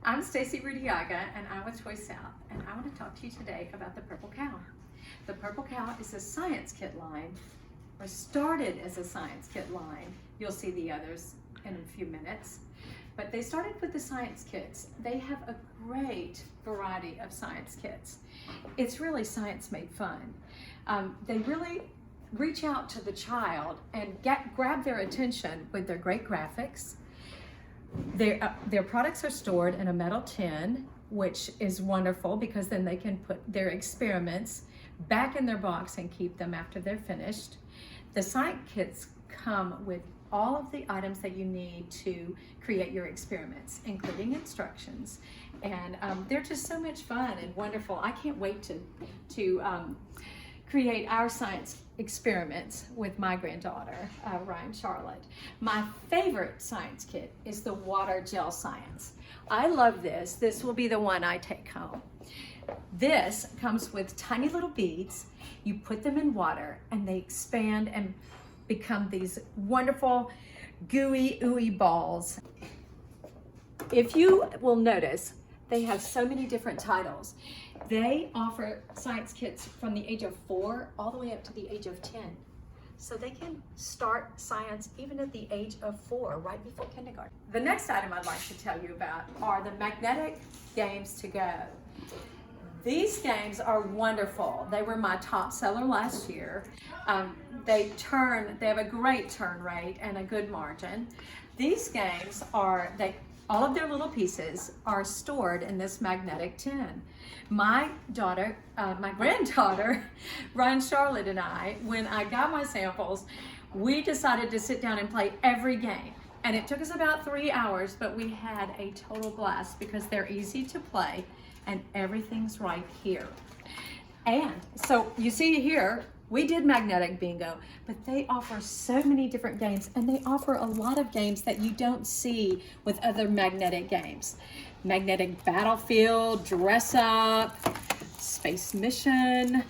I'm Stacy Rudiaga, and I'm with Toy South, and I want to talk to you today about the Purple Cow. The Purple Cow is a science kit line, or started as a science kit line. You'll see the others in a few minutes. But they started with the science kits. They have a great variety of science kits. It's really science made fun. They really reach out to the child and grab their attention with their great graphics. Their products are stored in a metal tin, which is wonderful because then they can put their experiments back in their box and keep them after they're finished. The science kits come with all of the items that you need to create your experiments, including instructions. And they're just so much fun and wonderful. I can't wait to create our science experiments with my granddaughter, Ryan Charlotte. My favorite science kit is the water gel science. I love this. This will be the one I take home. This comes with tiny little beads. You put them in water and they expand and become these wonderful gooey, ooey balls. If you will notice, they have so many different titles. They offer science kits from the age of 4 all the way up to the age of 10. So they can start science even at the age of 4, right before kindergarten. The next item I'd like to tell you about are the magnetic games to go. These games are wonderful. They were my top seller last year. They have a great turn rate and a good margin. These games all of their little pieces are stored in this magnetic tin. My granddaughter, Ryan Charlotte, and I, when I got my samples, we decided to sit down and play every game. And it took us about 3 hours, but we had a total blast because they're easy to play and everything's right here. And so you see here, we did magnetic bingo, but they offer so many different games, and they offer a lot of games that you don't see with other magnetic games. Magnetic battlefield, dress up, space mission,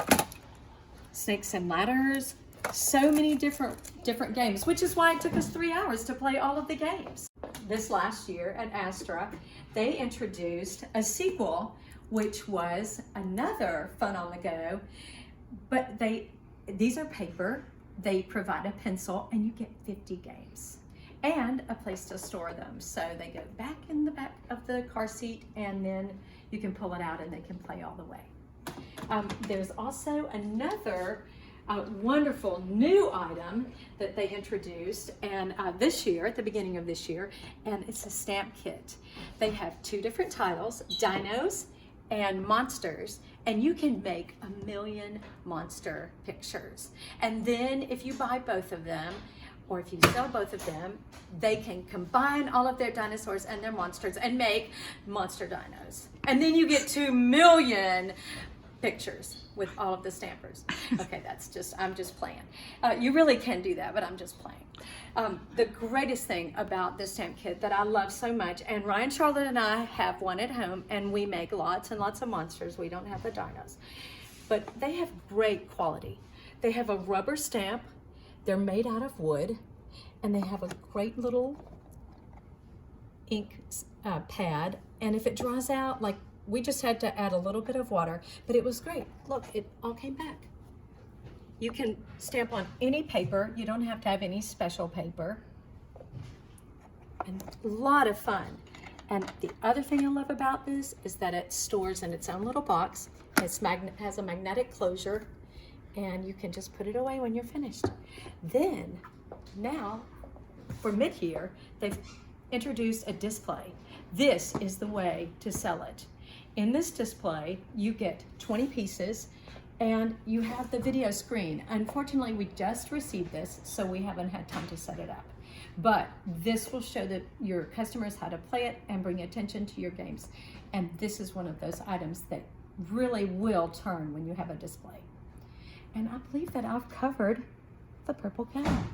snakes and ladders, so many different games, which is why it took us 3 hours to play all of the games. This last year at Astra, they introduced a sequel, which was another fun on the go, but these are paper. They provide a pencil and you get 50 games and a place to store them. So they go back in the back of the car seat and then you can pull it out and they can play all the way. There's also another wonderful new item that they introduced and this year, at the beginning of this year, and it's a stamp kit. They have 2 different titles, Dinos and Monsters, and you can make 1 million monster pictures. And then if you buy both of them, or if you sell both of them, they can combine all of their dinosaurs and their monsters and make monster dinos. And then you get 2 million pictures with all of the stampers. Okay, I'm just playing. You really can do that, but I'm just playing. The greatest thing about this stamp kit that I love so much, and Ryan Charlotte and I have one at home, and we make lots and lots of monsters. We don't have the dinos, but they have great quality. They have a rubber stamp. They're made out of wood, and they have a great little ink pad. And if it dries out, like we just had to add a little bit of water, but it was great. Look, it all came back. You can stamp on any paper. You don't have to have any special paper. And a lot of fun. And the other thing I love about this is that it stores in its own little box. It has a magnetic closure, and you can just put it away when you're finished. Then, now, for mid-year, they've introduced a display. This is the way to sell it. In this display, you get 20 pieces, and you have the video screen. Unfortunately, we just received this, so we haven't had time to set it up. But this will show your customers how to play it and bring attention to your games. And this is one of those items that really will turn when you have a display. And I believe that I've covered the Purple Cow.